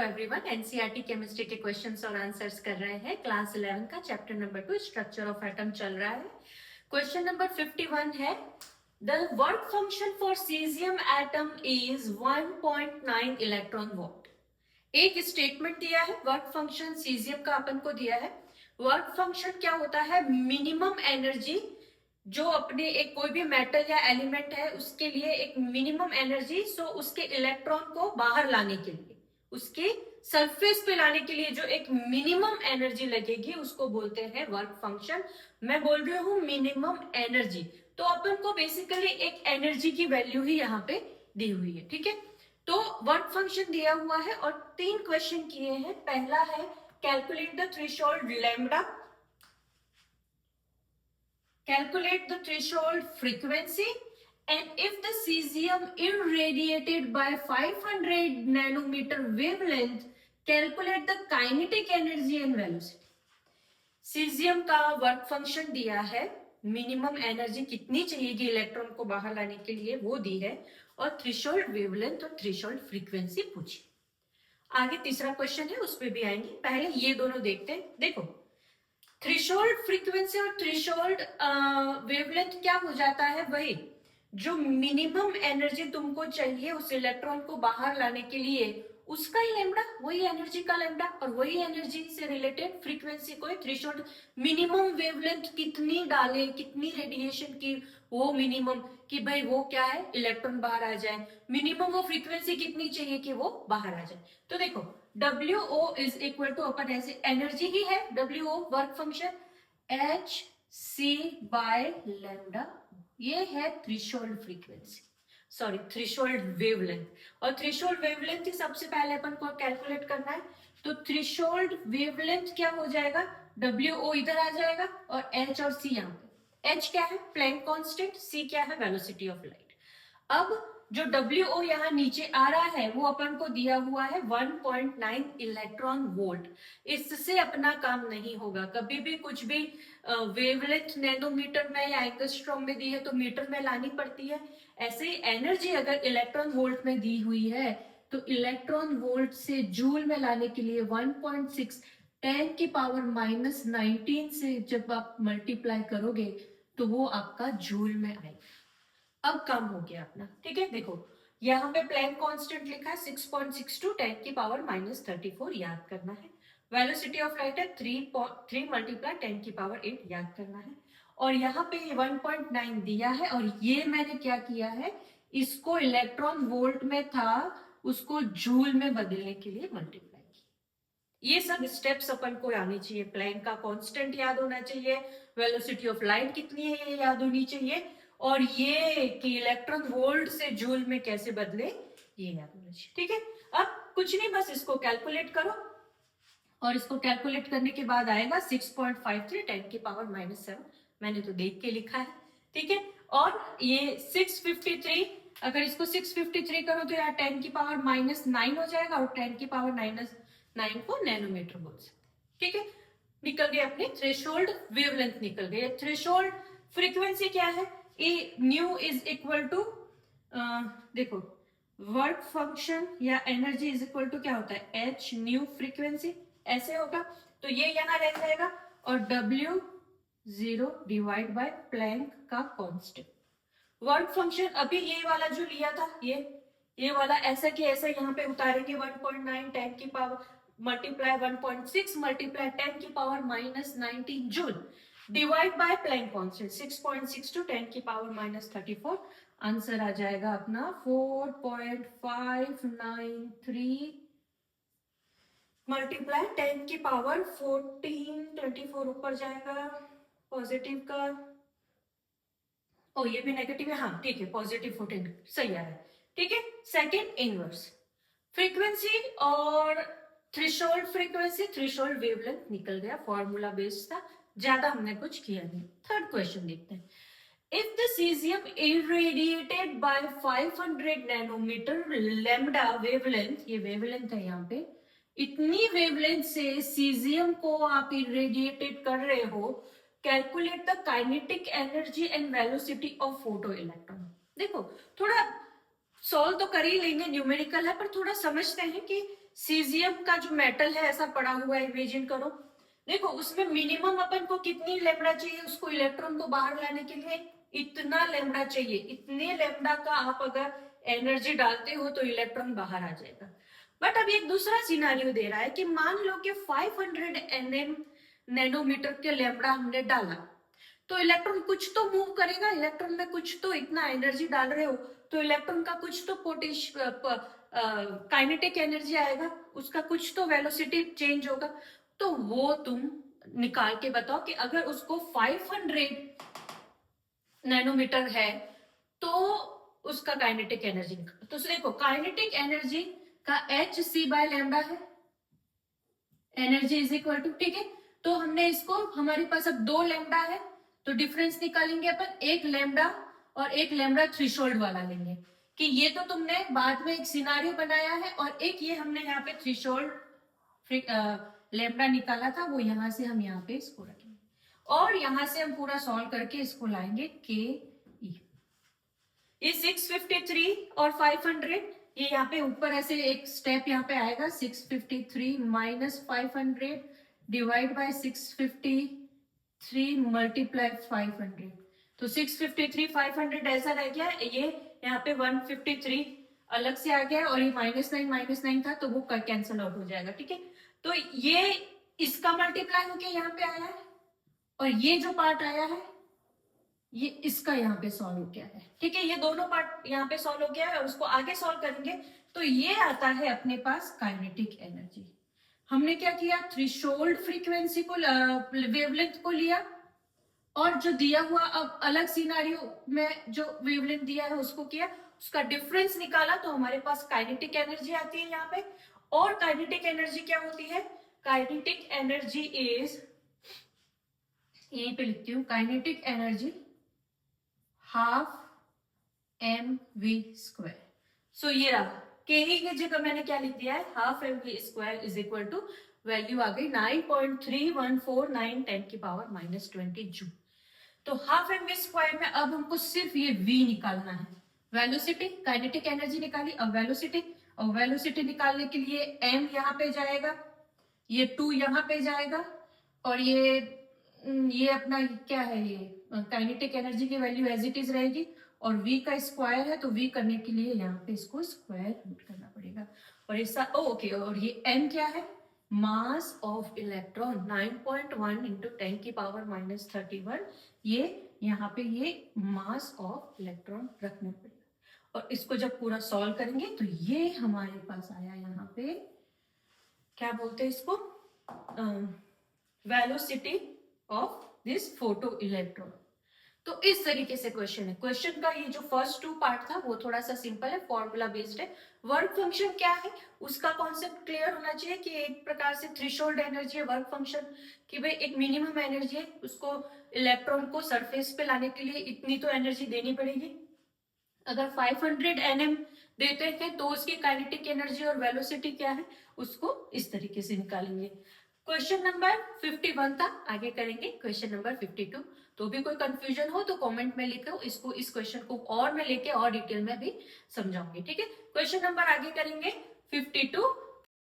Everyone, NCERT chemistry के questions और answers कर रहे हैं। क्लास 11 का chapter number 2 structure of atom चल रहा है। क्वेश्चन नंबर 51 है, the work function for caesium atom is 1.9 electron volt. एक स्टेटमेंट दिया है, वर्क फंक्शन सीजियम का अपन को दिया है। वर्क फंक्शन क्या होता है? मिनिमम एनर्जी जो अपने एक कोई भी मेटल या एलिमेंट है उसके लिए एक मिनिमम एनर्जी, सो उसके इलेक्ट्रॉन को बाहर लाने के लिए, उसके सरफेस पे लाने के लिए जो एक मिनिमम एनर्जी लगेगी उसको बोलते हैं वर्क फंक्शन। मैं बोल रही हूँ मिनिमम एनर्जी, तो अपन को बेसिकली एक एनर्जी की वैल्यू ही यहाँ पे दी हुई है। ठीक है, तो वर्क फंक्शन दिया हुआ है और 3 क्वेश्चन किए हैं। पहला है calculate the threshold lambda, calculate the threshold frequency, and if the cesium irradiated by 500 nanometer wavelength, calculate the kinetic energy and velocity. Caesium का वर्क फंक्शन दिया है, मिनिमम एनर्जी कितनी चाहिएगी इलेक्ट्रॉन को बाहर लाने के लिए वो दी है, और थ्रेशोल्ड वेवलेंथ और थ्रेशोल्ड फ्रीक्वेंसी पूछी। आगे तीसरा क्वेश्चन है, उस पर भी आएंगे, पहले ये दोनों देखते हैं। देखो, थ्रेशोल्ड फ्रीक्वेंसी और थ्रेशोल्ड वेवलेंथ क्या हो जाता है? वही जो मिनिमम एनर्जी तुमको चाहिए उस इलेक्ट्रॉन को बाहर लाने के लिए, उसका ही लैम्डा, वही एनर्जी का लैम्डा, और वही एनर्जी से रिलेटेड फ्रीक्वेंसी को थ्रेशोल्ड। मिनिमम वेवलेंथ कितनी डाले, कितनी रेडिएशन की वो मिनिमम, कि भाई वो क्या है, इलेक्ट्रॉन बाहर आ जाए। मिनिमम वो फ्रीक्वेंसी कितनी चाहिए कि वो बाहर आ जाए। तो देखो WO इज इक्वल टू, अपन ऐसे एनर्जी ही है WO work function, HC by lambda, ये है threshold frequency, sorry threshold wavelength. और थ्रेशोल्ड वेवलेंथ सबसे पहले अपन को कैलकुलेट करना है, तो थ्रेशोल्ड वेवलेंथ क्या हो जाएगा? WO इधर आ जाएगा और H और C यहाँ पे। H क्या है? प्लैंक कांस्टेंट, C क्या है? Velocity of light. अब जो WO यहाँ नीचे आ रहा है वो अपन को दिया हुआ है 1.9 इलेक्ट्रॉन वोल्ट। इससे अपना काम नहीं होगा, कभी भी कुछ भी वेवलेंथ नैनोमीटर में या एंगस्ट्रॉम में दी है तो मीटर में लानी पड़ती है। ऐसे ही एनर्जी अगर इलेक्ट्रॉन वोल्ट में दी हुई है तो इलेक्ट्रॉन वोल्ट से जूल में लाने के लिए 1.6 10 की पावर -19 से जब आप मल्टीप्लाई करोगे तो वो आपका जूल में आएगा। अब कम हो गया अपना। ठीक है, देखो यहाँ पे प्लैंक कांस्टेंट लिखा है 6.62 10 की पावर -34 याद करना है। वेलोसिटी ऑफ लाइट है 3 मल्टीप्लाई 10 की पावर 8 याद करना है। और यहाँ पे 1.9 दिया है, और ये मैंने क्या किया है, इसको इलेक्ट्रॉन वोल्ट में था उसको जूल में बदलने के लिए मल्टीप्लाई किया। ये सब स्टेप्स अपन को आनी चाहिए। प्लैंक का कांस्टेंट याद होना चाहिए, वेलोसिटी ऑफ लाइट कितनी है ये याद होनी चाहिए, और ये कि इलेक्ट्रॉन वोल्ट से जूल में कैसे बदले ये याद होना चाहिए। ठीक है, अब कुछ नहीं, बस इसको कैलकुलेट करो, और इसको कैलकुलेट करने के बाद आएगा 6.53 10 की पावर -7, मैंने तो देख के लिखा है। ठीक है, और ये 653, अगर इसको 653 करो तो यार 10 की पावर -9 हो जाएगा, और 10 की पावर -9 को नैनोमीटर बोल सकते। ठीक है, निकल गए अपने थ्रेशोल्ड वेवलेंथ निकल गए। थ्रेशोल्ड फ्रीक्वेंसी क्या है? ए न्यू इज इक्वल टू, देखो वर्क फंक्शन या एनर्जी इज इक्वल टू क्या होता है? H न्यू फ्रीक्वेंसी, ऐसे होगा तो ये यहाँ रह जाएगा, और W0 डिवाइड बाय प्लैंक का कांस्टेंट। वर्क फंक्शन अभी ये वाला जो लिया था, ये वाला ऐसा कि ऐसा यहाँ पे उतारेंगे 1.9 10 की पावर मल्टीप्लाई 1.6 मल्टीप्लाई 10 की power -19 joule divide by Planck constant 6.62 10 की पावर -34। आंसर आ जाएगा अपना 4.593 मल्टीप्लाई 10 की पावर 14 24 ऊपर जाएगा पॉजिटिव का, ओ ये भी नेगेटिव है, हाँ ठीक है, पॉजिटिव 14 सही आ रहा है। ठीक है, सेकंड इनवर्स फ्रीक्वेंसी और थ्रेशोल्ड फ्रीक्वेंसी, थ्रेशोल्ड वेवलेंथ निकल गया, फॉर्मूला बेस्ड था, ज्यादा हमने कुछ किया नहीं। थर्ड क्वेश्चन देखते हैं, if the caesium irradiated by 500 nanometre lambda wavelength, ये वेवलेंथ है यहाँ पे, इतनी वेवलेंथ से सीजियम को आप इरेडिएटेड कर रहे हो, calculate the kinetic energy and velocity of photo electron. देखो थोड़ा सॉल्व तो कर ही लेंगे, न्यूमेरिकल है, पर थोड़ा समझते हैं कि सीजियम का जो मेटल है ऐसा पड़ा हुआ है, इमेजिन करो। देखो उसमें मिनिमम अपन को कितनी लेमड़ा चाहिए, उसको इलेक्ट्रॉन को बाहर लाने के लिए इतना लेमड़ा चाहिए। इतने लेमड़ा का आप अगर एनर्जी डालते हो तो इलेक्ट्रॉन बाहर आ जाएगा। बट अब एक दूसरा सिनारियो दे रहा है कि मान लो कि 500 nm नैनोमीटर के लेमड़ा हमने डाला, तो इलेक्ट्रॉन कुछ तो मूव करेगा, इलेक्ट्रॉन में कुछ तो, इतना एनर्जी डाल रहे हो तो इलेक्ट्रॉन का कुछ तो काइनेटिक एनर्जी आएगा, उसका कुछ तो वेलोसिटी चेंज होगा। तो वो तुम निकाल के बताओ कि अगर उसको 500 नैनोमीटर है तो उसका काइनेटिक एनर्जी निकालो। तो देखो काइनेटिक एनर्जी का एच सी बाय लैम्डा है, एनर्जी इज इक्वल टू, ठीक है। तो हमने इसको, हमारे पास अब 2 लैम्डा है तो डिफरेंस निकालेंगे अपन, एक लैम्डा और एक लैम्डा थ्रेशोल्ड वाला लेंगे कि ये तो तुमने बाद में एक सिनारियो बनाया है, और एक ये हमने यहाँ पे थ्रेशोल्ड लैम्डा निकाला था, वो यहाँ से हम यहाँ पे इसको रखेंगे और यहाँ से हम पूरा सॉल्व करके इसको लाएंगे के ई। ये 653 और 500, ये यहाँ पे ऊपर ऐसे एक स्टेप यहाँ पे आएगा, 653 माइनस 500 डिवाइड बाय 653 मल्टीप्लाई 500, तो 653 500 ऐसा रह गया। ये यहाँ पे 153 अलग से आ गया और ये -9 था तो वो कैंसिल आउट हो जाएगा, ठीक है। तो ये इसका मल्टीप्लाई होके यहाँ पे आया है और ये जो पार्ट आया है ये इसका यहाँ पे सॉल्व हो गया है, ठीक है। ये दोनों पार्ट यहाँ पे सॉल्व हो गया है और उसको आगे सॉल्व करेंगे तो ये आता है अपने पास काइनेटिक एनर्जी। हमने क्या किया, थ्रेशोल्ड फ्रीक्वेंसी को, वेवलेंथ को लिया और जो दिया हुआ अब अलग सिनारियो में जो वेवलेंथ दिया है उसको किया, उसका डिफरेंस निकाला तो हमारे पास काइनेटिक एनर्जी आती है यहाँ पे। और काइनेटिक एनर्जी क्या होती है, काइनेटिक एनर्जी इज, यहीं पे लिखती हूँ, काइनेटिक एनर्जी हाफ mv²। सो ये रहा के ई की जगह मैंने क्या लिख दिया है, half mv² is equal to, value आ गई 9.3149 10⁻⁻20 जूल। तो हाफ mv² में अब हमको सिर्फ ये v निकालना है, वेलोसिटी, काइनेटिक एनर्जी निकाली, अब वेलोसिटी, और वेलोसिटी निकालने के लिए m यहाँ पे जाएगा, ये 2 यहाँ पे जाएगा और ये अपना क्या है, ये काइनेटिक एनर्जी की वैल्यू एज इट इज रहेगी और v का स्क्वायर है तो v करने के लिए यहाँ पे इसको स्क्वायर रूट करना पड़ेगा। और ऐसा ओके, और ये m क्या है, मास ऑफ इलेक्ट्रॉन 9.1 इंटू 10⁻⁻31, ये यहाँ पे ये मास ऑफ इलेक्ट्रॉन रखना पड़ेगा। और इसको जब पूरा सॉल्व करेंगे तो ये हमारे पास आया यहाँ पे, क्या बोलते हैं इसको, velocity of this photo electron. तो इस तरीके से क्वेश्चन है। क्वेश्चन का ये जो फर्स्ट 2 पार्ट था वो थोड़ा सा सिंपल है, फॉर्मूला बेस्ड है। वर्क फंक्शन क्या है उसका कॉन्सेप्ट क्लियर होना चाहिए कि एक प्रकार से थ्रेशोल्ड एनर्जी है वर्क फंक्शन, कि भाई एक मिनिमम एनर्जी है, उसको इलेक्ट्रॉन को सरफेस पे लाने के लिए इतनी तो एनर्जी देनी पड़ेगी। अगर 500 nm देते हैं तो उसकी काइनेटिक एनर्जी और वेलोसिटी क्या है उसको इस तरीके से निकालेंगे। क्वेश्चन नंबर 51 था, आगे करेंगे क्वेश्चन नंबर 52। तो भी कोई कंफ्यूजन हो तो कमेंट में लिखो, इसको, इस क्वेश्चन को और मैं लेके और डिटेल में भी समझाऊंगी, ठीक है। क्वेश्चन नंबर आगे करेंगे 52।